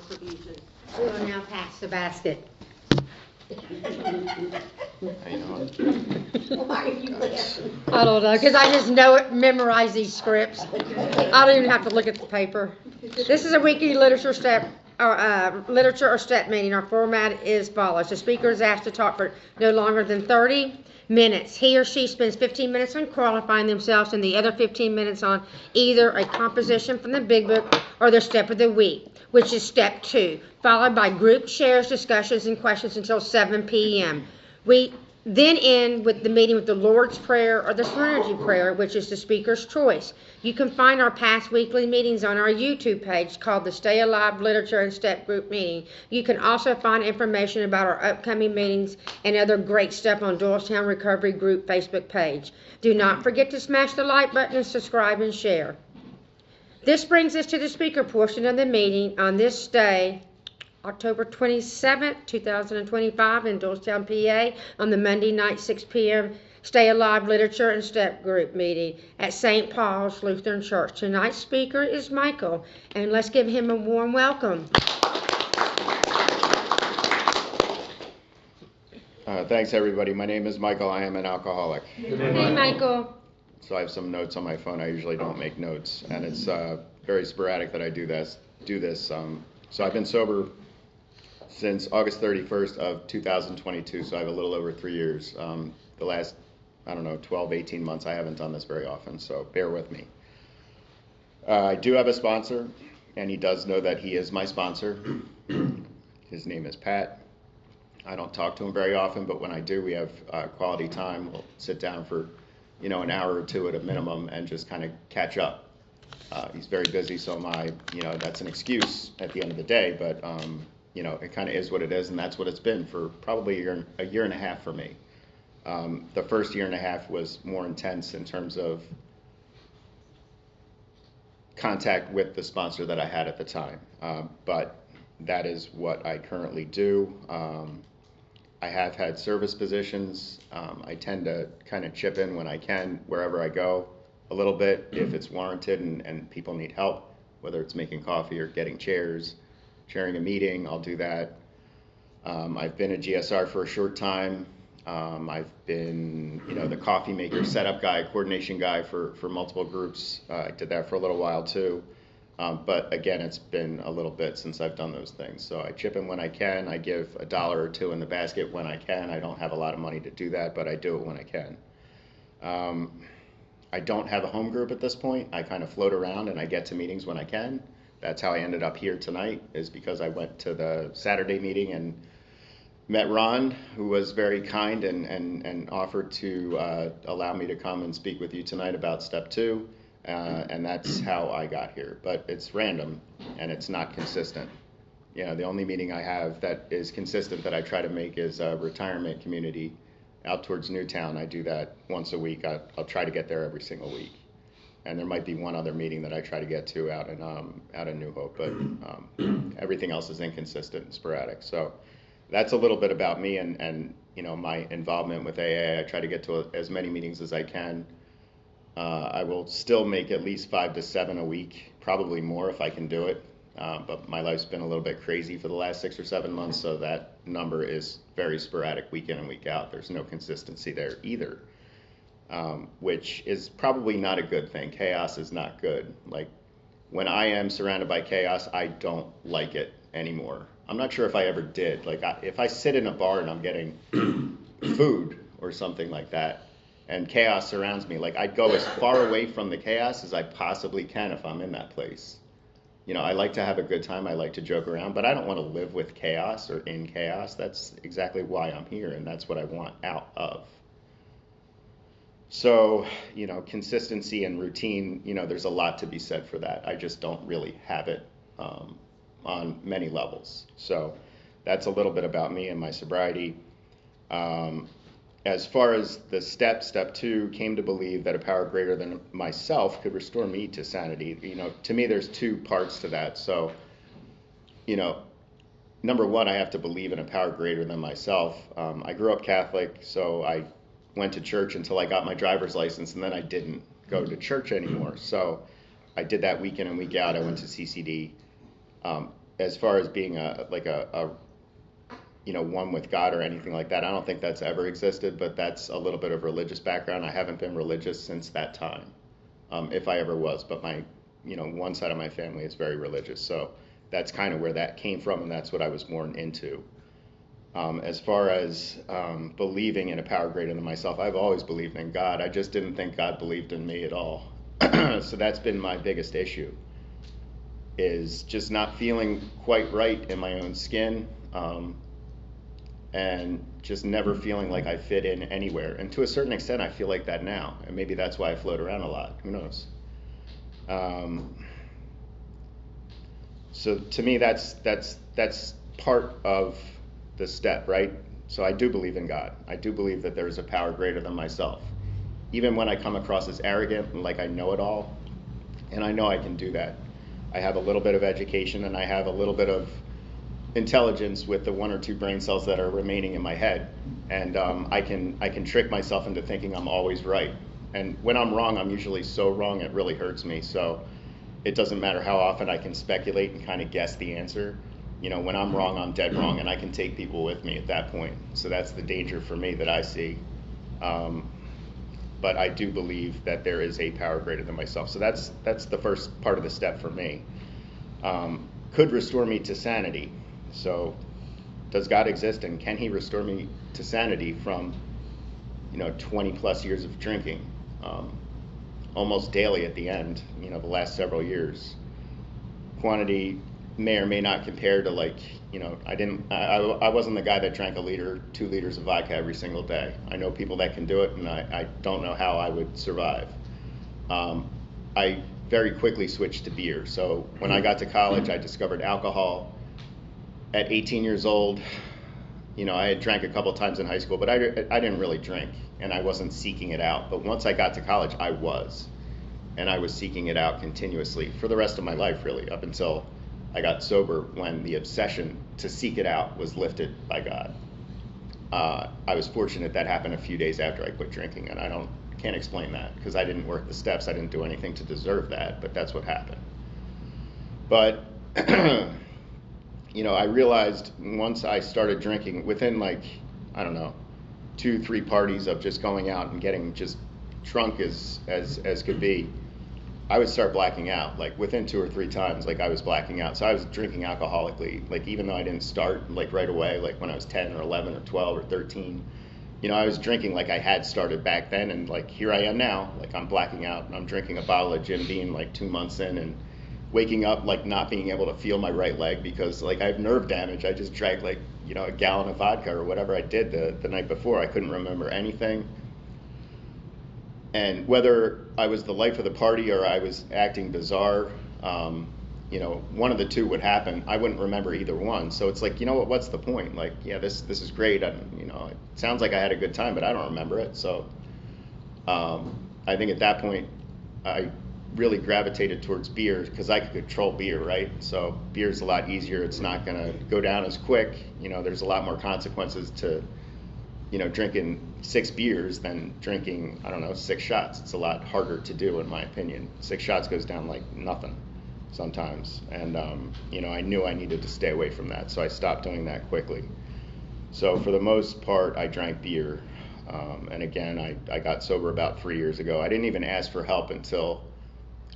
contributions. We will now pass the basket. Why are you laughing? I don't know, because I just know it, memorize these scripts. I don't even have to look at the paper. This is a weekly literature or step meeting. Our format is follows. The speaker is asked to talk for no longer than 30 minutes. He or she spends 15 minutes on qualifying themselves and the other 15 minutes on either a composition from the big book or their step of the week, which is step 2, followed by group shares, discussions, and questions until 7 p.m. We then end with the meeting with the Lord's Prayer or the Serenity Prayer, which is the speaker's choice. You can find our past weekly meetings on our YouTube page called the Stay Alive Literature and Step Group Meeting. You can also find information about our upcoming meetings and other great stuff on Doylestown Recovery Group Facebook page. Do not forget to smash the like button and subscribe and share. This brings us to the speaker portion of the meeting on this day, October 27th, 2025 in Doylestown, PA, on the Monday night, 6 p.m. Stay Alive Literature and Step Group meeting at St. Paul's Lutheran Church. Tonight's speaker is Michael, and let's give him a warm welcome. Thanks, everybody. My name is Michael. I am an alcoholic. Hey, Michael. So I have some notes on my phone. I usually don't make notes, and it's very sporadic that I do this. So I've been sober since August 31st of 2022, so I have a little over 3 years. The last, 12, 18 months, I haven't done this very often, so bear with me. I do have a sponsor, and he does know that he is my sponsor. His name is Pat. I don't talk to him very often, but when I do, we have quality time. We'll sit down for, an hour or two at a minimum and just kind of catch up. He's very busy, so that's an excuse at the end of the day, but it kind of is what it is, and that's what it's been for probably a year and a half for me. The first year and a half was more intense in terms of contact with the sponsor that I had at the time, but that is what I currently do. I have had service positions. I tend to kind of chip in when I can, wherever I go, a little bit if it's warranted and people need help, whether it's making coffee or getting chairs, chairing a meeting, I'll do that. I've been a GSR for a short time. I've been, the coffee maker, setup guy, coordination guy for multiple groups. I did that for a little while too. But again, it's been a little bit since I've done those things. So I chip in when I can. I give $1 or $2 in the basket when I can. I don't have a lot of money to do that, but I do it when I can. I don't have a home group at this point. I kind of float around and I get to meetings when I can. That's how I ended up here tonight, is because I went to the Saturday meeting and met Ron, who was very kind and offered to allow me to come and speak with you tonight about step 2. And that's how I got here. But it's random and it's not consistent. The only meeting I have that is consistent that I try to make is a retirement community out towards Newtown. I do that once a week. I'll try to get there every single week. And there might be one other meeting that I try to get to out in New Hope, but everything else is inconsistent and sporadic. So that's a little bit about me and my involvement with AA. I try to get to as many meetings as I can. I will still make at least 5 to 7 a week, probably more if I can do it. But my life's been a little bit crazy for the last 6 or 7 months, so that number is very sporadic week in and week out. There's no consistency there either, which is probably not a good thing. Chaos is not good. Like, when I am surrounded by chaos, I don't like it anymore. I'm not sure if I ever did. Like, if I sit in a bar and I'm getting food or something like that, and chaos surrounds me, like, I'd go as far away from the chaos as I possibly can if I'm in that place. I like to have a good time. I like to joke around, but I don't want to live with chaos or in chaos. That's exactly why I'm here, and that's what I want out of. So, consistency and routine, there's a lot to be said for that. I just don't really have it on many levels. So that's a little bit about me and my sobriety. As far as the step 2, came to believe that a power greater than myself could restore me to sanity. To me, there's 2 parts to that. So, number one, I have to believe in a power greater than myself. I grew up Catholic, so I went to church until I got my driver's license, and then I didn't go to church anymore. So I did that week in and week out. I went to CCD. as far as being a one with God or anything like that, I don't think that's ever existed, but that's a little bit of religious background. I haven't been religious since that time, if I ever was, but one side of my family is very religious, so that's kind of where that came from, and that's what I was born into. As far as believing in a power greater than myself, I've always believed in God. I just didn't think God believed in me at all. So that's been my biggest issue, is just not feeling quite right in my own skin, and just never feeling like I fit in anywhere. And to a certain extent, I feel like that now, and maybe that's why I float around a lot. Who knows? So to me, that's part of the step, right? So I do believe in God. I do believe that there is a power greater than myself. Even when I come across as arrogant and like I know it all, and I know I can do that. I have a little bit of education and I have a little bit of intelligence with the 1 or 2 brain cells that are remaining in my head, and I can trick myself into thinking I'm always right. And when I'm wrong, I'm usually so wrong it really hurts me. So it doesn't matter how often I can speculate and kind of guess the answer. When I'm wrong, I'm dead wrong, and I can take people with me at that point. So that's the danger for me that I see. But I do believe that there is a power greater than myself. So that's the first part of the step for me. Could restore me to sanity. So does God exist, and can he restore me to sanity from 20 plus years of drinking, almost daily at the end, the last several years. Quantity may or may not compare to I wasn't the guy that drank 1 liter, 2 liters of vodka every single day. I know people that can do it, and I don't know how I would survive. I very quickly switched to beer. So when I got to college, I discovered alcohol. At 18 years old, I had drank a couple times in high school, but I didn't really drink, and I wasn't seeking it out. But once I got to college, I was. And I was seeking it out continuously for the rest of my life, really, up until I got sober, when the obsession to seek it out was lifted by God. I was fortunate that happened a few days after I quit drinking, and I can't explain that, because I didn't work the steps. I didn't do anything to deserve that, but that's what happened. But I realized once I started drinking, within 2, 3 parties of just going out and getting just drunk as could be, I would start blacking out. Like within 2 or 3 times, I was blacking out. So I was drinking alcoholically, even though I didn't start right away, when I was 10 or 11 or 12 or 13. I was drinking like I had started back then, and here I am now, I'm blacking out, and I'm drinking a bottle of Jim Beam 2 months in, and waking up not being able to feel my right leg because I have nerve damage. I just drank a gallon of vodka or whatever I did the night before. I couldn't remember anything. And whether I was the life of the party or I was acting bizarre, one of the two would happen. I wouldn't remember either one. So it's what's the point? This is great. It sounds like I had a good time, but I don't remember it. So I think at that point, I really gravitated towards beer because I could control beer, right? So beer's a lot easier. It's not going to go down as quick. There's a lot more consequences to, drinking 6 beers than drinking, 6 shots. It's a lot harder to do, in my opinion. 6 shots goes down like nothing sometimes. And, I knew I needed to stay away from that. So I stopped doing that quickly. So for the most part, I drank beer. And again, I got sober about 3 years ago. I didn't even ask for help until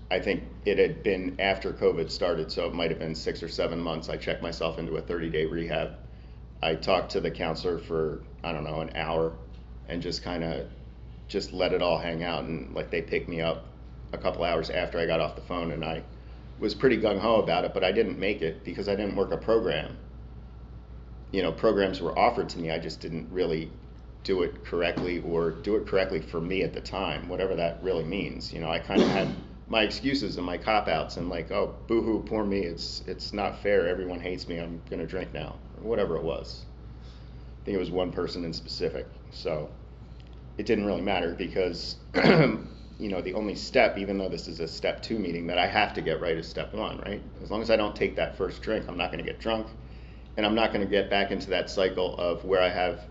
I think it had been after COVID started, so it might have been 6 or 7 months. I checked myself into a 30-day rehab. I talked to the counselor for, an hour, and just just let it all hang out. And they picked me up a couple hours after I got off the phone, and I was pretty gung-ho about it, but I didn't make it because I didn't work a program. Programs were offered to me. I just didn't really do it correctly, or do it correctly for me at the time, whatever that really means. I kind of had my excuses and my cop-outs, and oh, boo-hoo, poor me, it's not fair, everyone hates me, I'm gonna drink now, or whatever it was. I think it was one person in specific. So it didn't really matter because the only step, even though this is a step 2 meeting, that I have to get right is step 1, right? As long as I don't take that first drink, I'm not gonna get drunk, and I'm not gonna get back into that cycle of where I have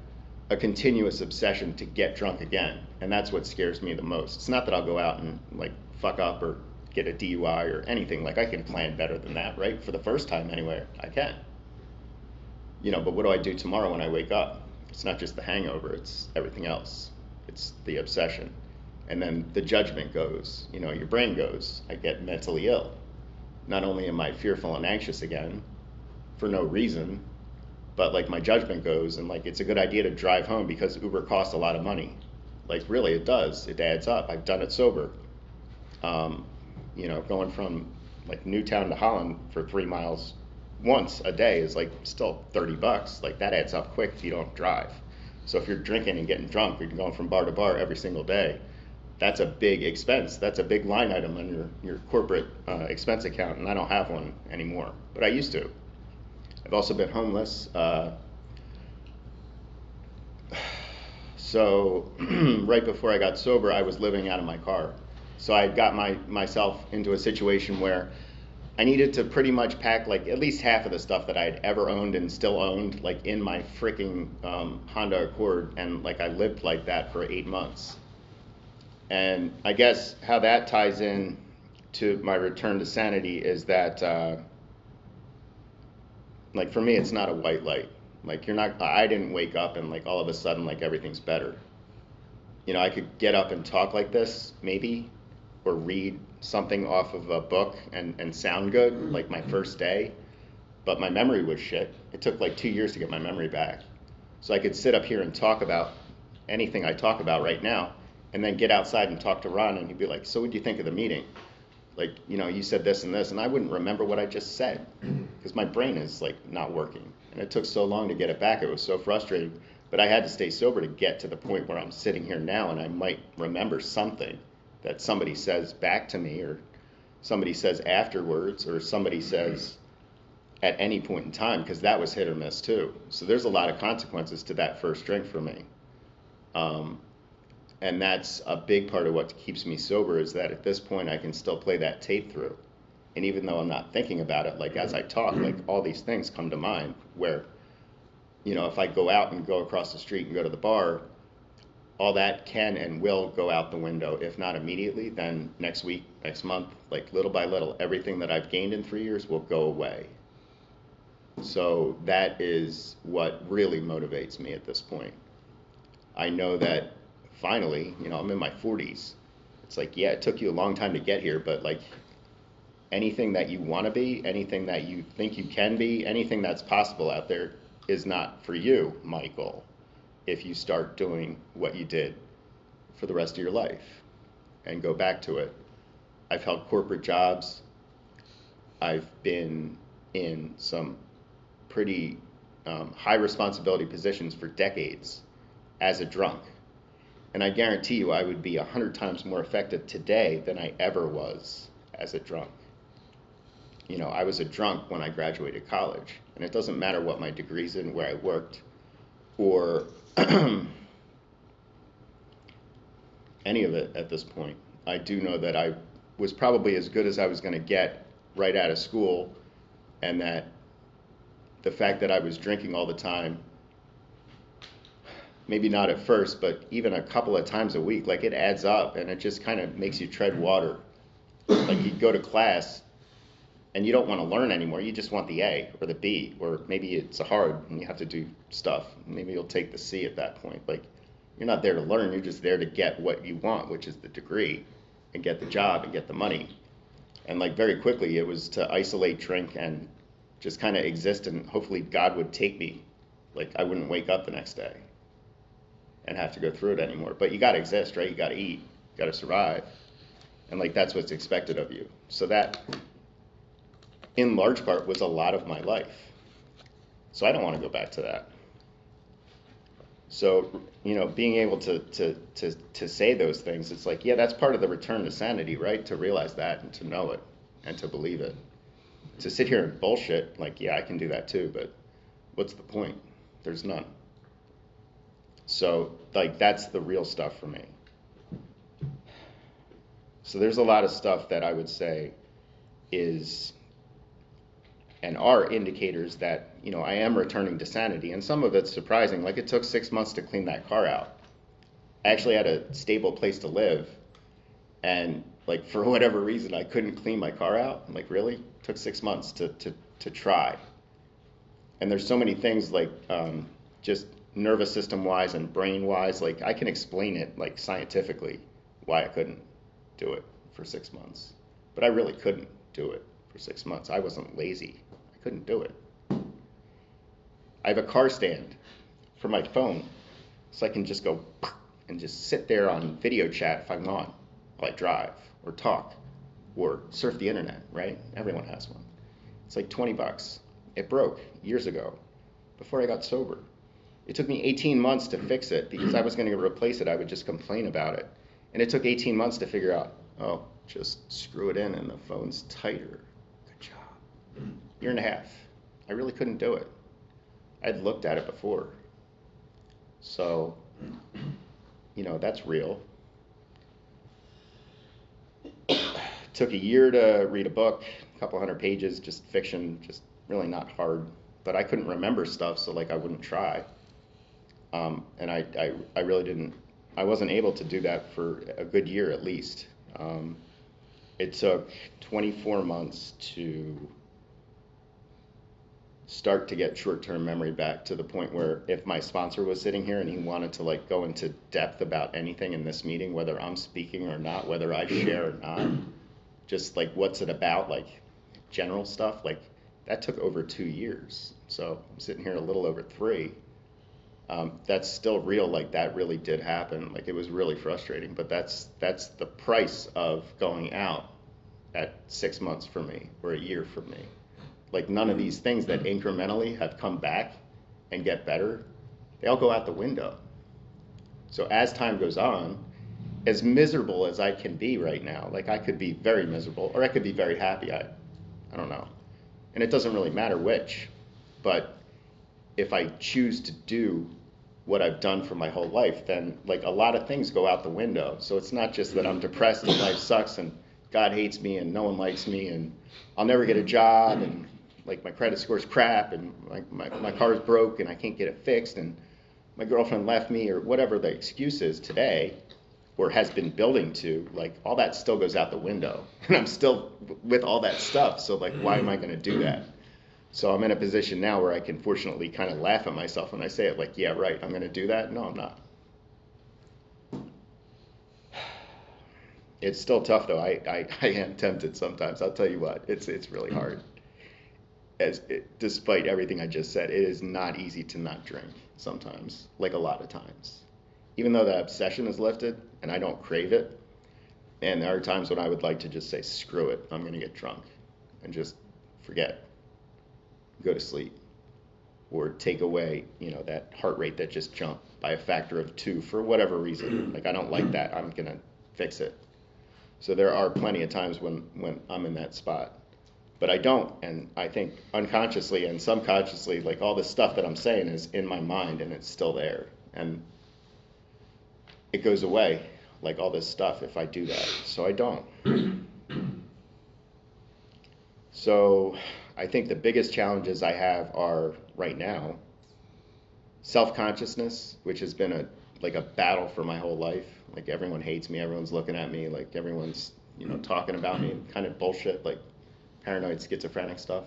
a continuous obsession to get drunk again. And that's what scares me the most. It's not that I'll go out and fuck up or get a DUI or anything. Like, I can plan better than that, right? For the first time anyway, I can. You know, but what do I do tomorrow when I wake up? It's not just the hangover, it's everything else. It's the obsession. And then the judgment goes, you know, your brain goes, I get mentally ill. Not only am I fearful and anxious again for no reason, but like my judgment goes, and like it's a good idea to drive home because Uber costs a lot of money. Like, really, it does. It adds up. I've done it sober. You know, going from like Newtown to Holland for 3 miles once a day is like still $30. Like, that adds up quick if you don't drive. So if you're drinking and getting drunk, you're going from bar to bar every single day. That's a big expense. That's a big line item on your corporate expense account, and I don't have one anymore, but I used to. I've also been homeless. So right before I got sober, I was living out of my car. So I got myself into a situation where I needed to pretty much pack like at least half of the stuff that I had ever owned and still owned, like in my freaking Honda Accord, and like I lived like that for 8 months. And I guess how that ties in to my return to sanity is that, like, for me, it's not a white light. Like, I didn't wake up and like all of a sudden like everything's better. You know, I could get up and talk like this maybe, or read something off of a book and sound good like my first day, but my memory was shit. It took like 2 years to get my memory back. So I could sit up here and talk about anything I talk about right now, and then get outside and talk to Ron, and he'd be like, so what do you think of the meeting? Like, you know, you said this and this, and I wouldn't remember what I just said because my brain is like not working. And it took so long to get it back. It was so frustrating. But I had to stay sober to get to the point where I'm sitting here now and I might remember something that somebody says back to me, or somebody says afterwards, or somebody says at any point in time, because that was hit or miss too. So there's a lot of consequences to that first drink for me. And that's a big part of what keeps me sober, is that at this point I can still play that tape through. And even though I'm not thinking about it, like as I talk, like all these things come to mind where, you know, if I go out and go across the street and go to the bar, all that can and will go out the window. If not immediately, then next week, next month, like little by little, everything that I've gained in 3 years will go away. So that is what really motivates me at this point. I know that finally, you know, I'm in my 40s. It's like, yeah, it took you a long time to get here, but like anything that you want to be, anything that you think you can be, anything that's possible out there is not for you, Michael, if you start doing what you did for the rest of your life and go back to it. I've held corporate jobs. I've been in some pretty high responsibility positions for decades as a drunk. And I guarantee you I would be 100 times more effective today than I ever was as a drunk. You know, I was a drunk when I graduated college, and it doesn't matter what my degree's in, where I worked, or any of it at this point. I do know that I was probably as good as I was going to get right out of school, and that the fact that I was drinking all the time, maybe not at first, but even a couple of times a week, like it adds up, and it just kind of makes you tread water. Like you go to class and you don't want to learn anymore, you just want the A or the B, or maybe it's hard and you have to do stuff. Maybe you'll take the C at that point. Like, you're not there to learn, you're just there to get what you want, which is the degree, and get the job and get the money. And like very quickly it was to isolate, drink, and just kind of exist, and hopefully God would take me. Like I wouldn't wake up the next day and have to go through it anymore. But you gotta exist, right? You gotta eat, you gotta survive. And like that's what's expected of you. So that, in large part, was a lot of my life. So I don't want to go back to that. So, you know, being able to say those things, it's like, yeah, that's part of the return to sanity, right? To realize that and to know it and to believe it. To sit here and bullshit, like, yeah, I can do that too, but what's the point? There's none. So, like, that's the real stuff for me. So there's a lot of stuff that I would say is and are indicators that, you know, I am returning to sanity. And some of it's surprising. Like, it took 6 months to clean that car out. I actually had a stable place to live, and like for whatever reason, I couldn't clean my car out. I'm like, really? It took 6 months to try. And there's so many things like just nervous system wise and brain wise, like I can explain it like scientifically why I couldn't do it for 6 months. But I really couldn't do it for 6 months. I wasn't lazy. I couldn't do it. I have a car stand for my phone, so I can just go and just sit there on video chat if I want while I drive or talk or surf the internet, right? Everyone has one. It's like $20. It broke years ago before I got sober. It took me 18 months to fix it because I was going to replace it. I would just complain about it. And it took 18 months to figure out, oh, just screw it in and the phone's tighter. Good job. Year and a half. I really couldn't do it. I'd looked at it before. So, that's real. Took a year to read a book, a couple hundred pages, just fiction, just really not hard. But I couldn't remember stuff, so I wouldn't try. And I really didn't, I wasn't able to do that for a good year at least. It took 24 months to start to get short-term memory back to the point where if my sponsor was sitting here and he wanted to go into depth about anything in this meeting, whether I'm speaking or not, whether I share or not, just what's it about, general stuff, that took over 2 years. So I'm sitting here a little over 3. That's still real. That really did happen. It was really frustrating, but that's the price of going out at 6 months for me or a year for me. None of these things that incrementally have come back and get better, they all go out the window. So as time goes on, as miserable as I can be right now, I could be very miserable or I could be very happy. I don't know. And it doesn't really matter which, but if I choose to do what I've done for my whole life, then a lot of things go out the window. So it's not just that I'm depressed and life sucks and God hates me and no one likes me and I'll never get a job and my credit score's crap and my car's broke and I can't get it fixed and my girlfriend left me or whatever the excuse is today or has been building to, all that still goes out the window. And I'm still with all that stuff, so why am I going to do that? So I'm in a position now where I can fortunately kind of laugh at myself when I say it, yeah, right, I'm going to do that. No, I'm not. It's still tough though. I am tempted sometimes. I'll tell you what, it's really hard. Despite everything I just said, it is not easy to not drink sometimes, a lot of times. Even though that obsession is lifted and I don't crave it, and there are times when I would like to just say, screw it, I'm going to get drunk and just forget, go to sleep, or take away, that heart rate that just jumped by a factor of 2 for whatever reason. I don't like that, I'm going to fix it. So there are plenty of times when I'm in that spot. But I don't, and I think unconsciously and subconsciously, all this stuff that I'm saying is in my mind and it's still there. And it goes away, all this stuff, if I do that. So I don't. So I think the biggest challenges I have are, right now, self-consciousness, which has been a battle for my whole life. Everyone hates me, everyone's looking at me, everyone's, talking about me, kind of bullshit, paranoid schizophrenic stuff.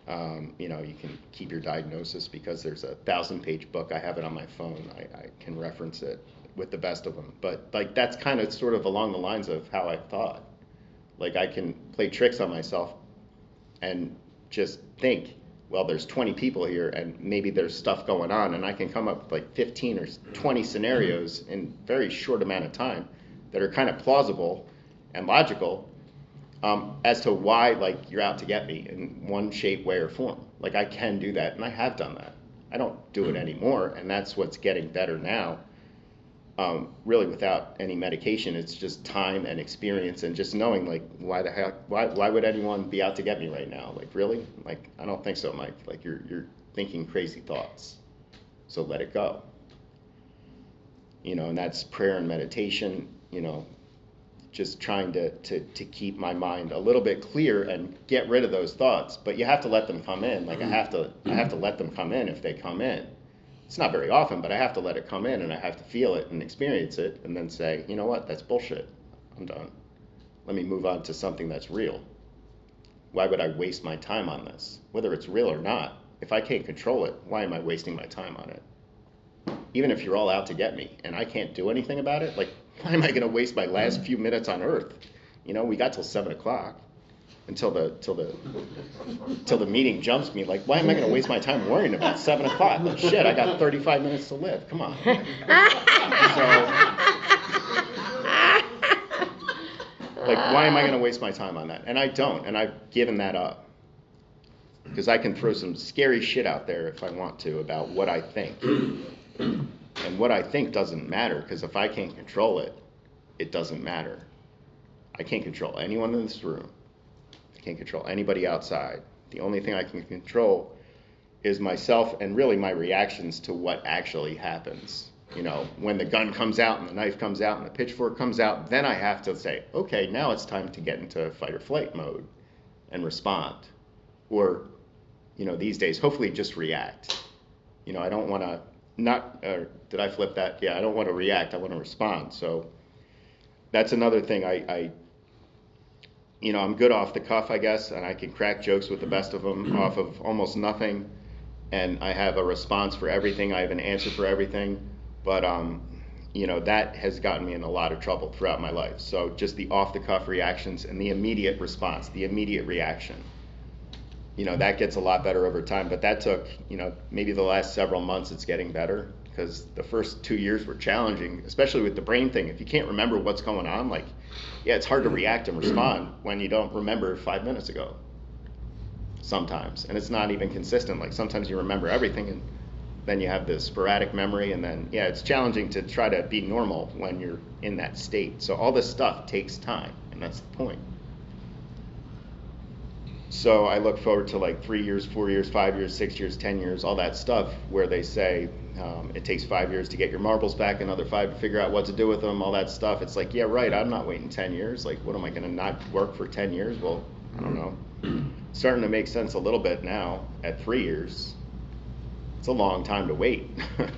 You can keep your diagnosis because there's a 1,000-page book. I have it on my phone. I can reference it with the best of them. But that's kind of sort of along the lines of how I thought. I can play tricks on myself and just think, well, there's 20 people here and maybe there's stuff going on, and I can come up with 15 or 20 scenarios in a very short amount of time that are kind of plausible and logical. As to why, you're out to get me in one shape, way, or form. I can do that, and I have done that. I don't do it anymore, and that's what's getting better now. Really, without any medication, it's just time and experience and just knowing, why the heck, why would anyone be out to get me right now? Really? I don't think so, Mike. You're thinking crazy thoughts. So let it go. And that's prayer and meditation, just trying to keep my mind a little bit clear and get rid of those thoughts. But you have to let them come in. I have to let them come in if they come in. It's not very often, but I have to let it come in and I have to feel it and experience it and then say, you know what, that's bullshit. I'm I'm done. Let me move on to something that's real. Why would I waste my time on this? Whether it's real or not, if I can't control it, why am I wasting my time on it? Even if you're all out to get me and I can't do anything about it, like, why am I going to waste my last few minutes on earth? You know, we got till 7 o'clock until the meeting jumps me. Like, why am I going to waste my time worrying about 7 o'clock? Shit, I got 35 minutes to live. Come on. Like, why am I going to waste my time on that? And I don't, and I've given that up. Because I can throw some scary shit out there if I want to about what I think. And what I think doesn't matter, because if I can't control it, it doesn't matter. I can't control anyone in this room. I can't control anybody outside. The only thing I can control is myself and really my reactions to what actually happens. You know, when the gun comes out and the knife comes out and the pitchfork comes out, then I have to say, okay, now it's time to get into fight or flight mode and respond. Or, you know, these days, hopefully just react. You know, I don't want to did I flip that? Yeah, I don't want to react. I want to respond. So that's another thing. You know, I'm good off the cuff, I guess, and I can crack jokes with the best of them off of almost nothing. And I have a response for everything. I have an answer for everything. But, you know, that has gotten me in a lot of trouble throughout my life. So just the off-the-cuff reactions and the immediate response, the immediate reaction. You know, that gets a lot better over time. But that took, you know, maybe the last several months it's getting better. Because the first 2 years were challenging, especially with the brain thing. If you can't remember what's going on, like, yeah, it's hard to react and respond when you don't remember 5 minutes ago. Sometimes. And it's not even consistent. Like, sometimes you remember everything and then you have this sporadic memory, and then, yeah, it's challenging to try to be normal when you're in that state. So all this stuff takes time, and that's the point. So I look forward to like 3 years, 4 years, 5 years, 6 years, 10 years, all that stuff where they say it takes 5 years to get your marbles back, another 5 to figure out what to do with them, all that stuff. It's like, yeah, right, I'm not waiting 10 years. Like, what am I going to not work for 10 years? Well, I don't know. It's starting to make sense a little bit now at 3 years. It's a long time to wait. So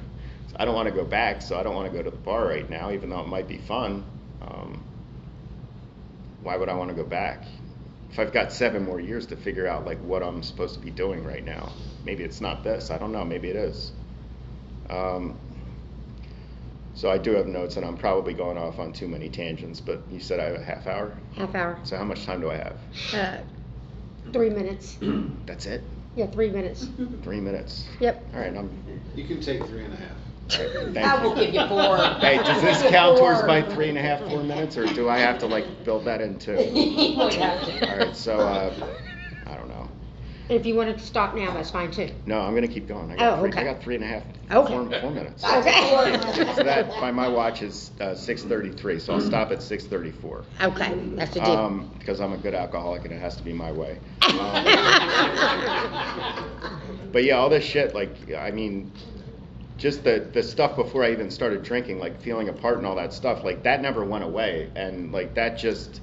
I don't want to go back, so I don't want to go to the bar right now, even though it might be fun. Why would I want to go back? If I've got 7 more years to figure out like what I'm supposed to be doing right now, maybe it's not this. I don't know. Maybe it is. So I do have notes, and I'm probably going off on too many tangents. But you said I have a half hour. Half hour. So how much time do I have? 3 minutes. That's it. Yeah, 3 minutes. 3 minutes. Yep. All right. You can take 3.5. All right, thank I will you. give you 4. Hey, does this count towards my 3.5, 4 minutes, or do I have to like build that in too? All right, so I don't know. If you want to stop now, that's fine too. No, I'm gonna keep going. I Oh, okay. got 3.5, Okay. 4 minutes. Okay. So that by my watch is 6:33, so I'll stop at 6:34. Okay, that's the deal. Because I'm a good alcoholic and it has to be my way. But yeah, all this shit, like, I mean, just the stuff before I even started drinking, like feeling apart and all that stuff, like that never went away. And like that just,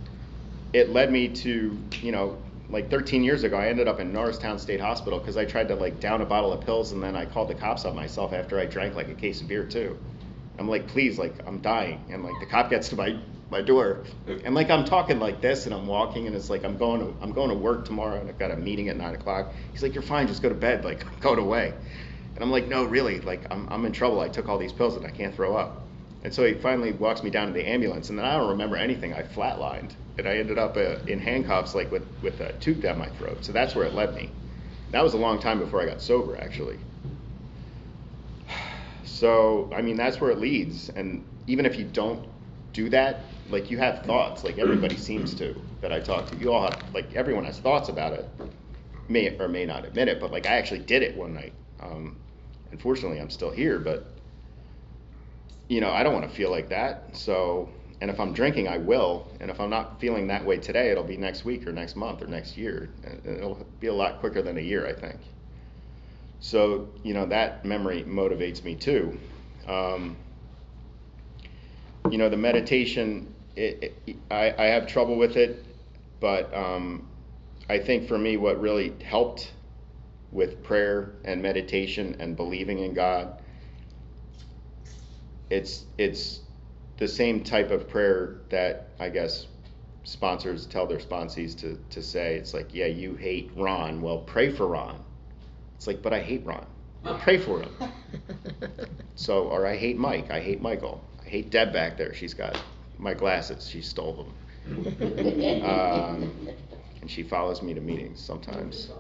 it led me to, you know, like 13 years ago, I ended up in Doylestown State Hospital because I tried to like down a bottle of pills, and then I called the cops on myself after I drank like a case of beer too. I'm like, please, like I'm dying. And like the cop gets to my door, and like I'm talking like this, and I'm walking, and it's like I'm going to work tomorrow, and I've got a meeting at 9 o'clock. He's like, you're fine, just go to bed, like I'm going away. And I'm like, no, really, like I'm in trouble. I took all these pills and I can't throw up. And so he finally walks me down to the ambulance, and then I don't remember anything. I flatlined, and I ended up in handcuffs, like with a tube down my throat. So that's where it led me. That was a long time before I got sober, actually. So, I mean, that's where it leads. And even if you don't do that, like you have thoughts, like everybody seems to that I talk to. You all have, like everyone has thoughts about it, may or may not admit it, but like I actually did it one night. Unfortunately, I'm still here, but you know, I don't want to feel like that. So, and if I'm drinking, I will. And if I'm not feeling that way today, it'll be next week or next month or next year. And it'll be a lot quicker than a year, I think. So, you know, that memory motivates me too. You know, the meditation, I have trouble with it, but I think for me what really helped with prayer and meditation and believing in God, it's the same type of prayer that I guess sponsors tell their sponsees to say. It's like, yeah, you hate Ron. Well, pray for Ron. It's like, but I hate Ron. Well, pray for him. So, or I hate Mike. I hate Michael. I hate Deb back there. She's got my glasses. She stole them. And she follows me to meetings sometimes.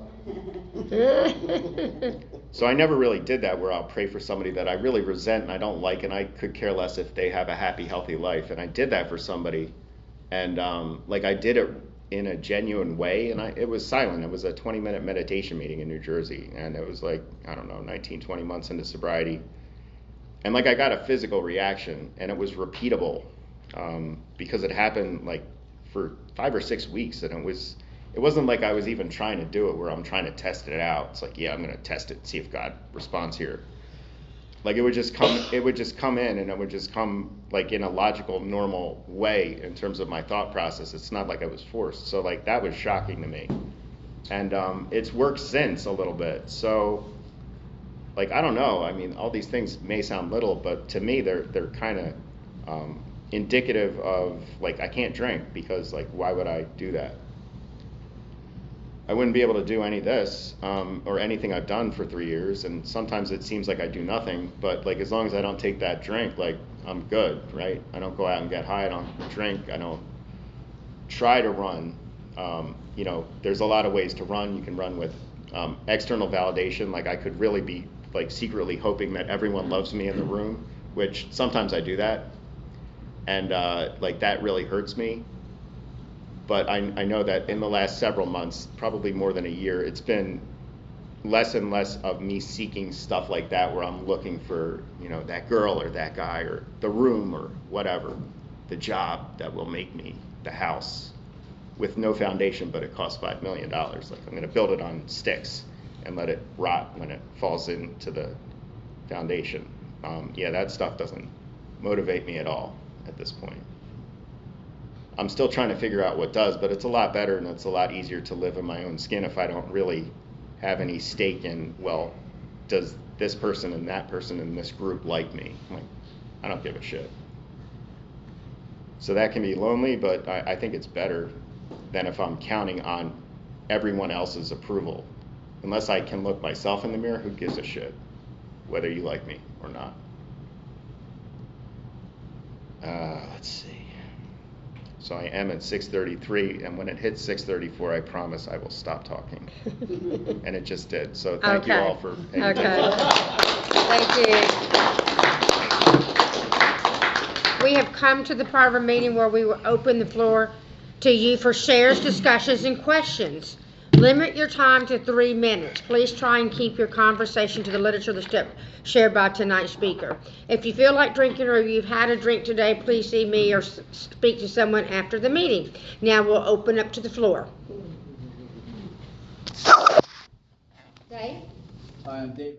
So I never really did that where I'll pray for somebody that I really resent and I don't like, and I could care less if they have a happy, healthy life. And I did that for somebody, and like I did it in a genuine way, and it was silent. It was a 20-minute meditation meeting in New Jersey, and it was like, I don't know, 19, 20 months into sobriety. And like I got a physical reaction, and it was repeatable, because it happened like for 5 or 6 weeks, and it wasn't like I was even trying to do it where I'm trying to test it out. It's like, yeah, I'm going to test it, see if God responds here. Like it would just come in, and it would just come like in a logical, normal way in terms of my thought process. It's not like I was forced. So like that was shocking to me. And it's worked since a little bit. So like, I don't know. I mean, all these things may sound little, but to me, they're kind of indicative of like, I can't drink because like, why would I do that? I wouldn't be able to do any of this or anything I've done for 3 years, and sometimes it seems like I do nothing, but like as long as I don't take that drink, like I'm good, right? I don't go out and get high, I don't drink, I don't try to run. You know, there's a lot of ways to run. You can run with external validation, like I could really be like secretly hoping that everyone loves me in the room, which sometimes I do that, and like that really hurts me. But I know that in the last several months, probably more than a year, it's been less and less of me seeking stuff like that where I'm looking for, you know, that girl or that guy or the room or whatever, the job that will make me the house with no foundation, but it costs $5 million. Like I'm going to build it on sticks and let it rot when it falls into the foundation. Yeah, that stuff doesn't motivate me at all at this point. I'm still trying to figure out what does, but it's a lot better and it's a lot easier to live in my own skin if I don't really have any stake in, well, does this person and that person in this group like me? I'm like, I don't give a shit. So that can be lonely, but I think it's better than if I'm counting on everyone else's approval. Unless I can look myself in the mirror, who gives a shit whether you like me or not? Let's see. So I am at 6:33, and when it hits 6:34, I promise I will stop talking. And it just did. So thank you all for paying attention. Thank you. We have come to the part of our meeting where we will open the floor to you for shares, discussions, and questions. Limit your time to 3 minutes. Please try and keep your conversation to the literature that's shared by tonight's speaker. If you feel like drinking or you've had a drink today, please see me or speak to someone after the meeting. Now we'll open up to the floor. Dave? Hi, I'm Dave.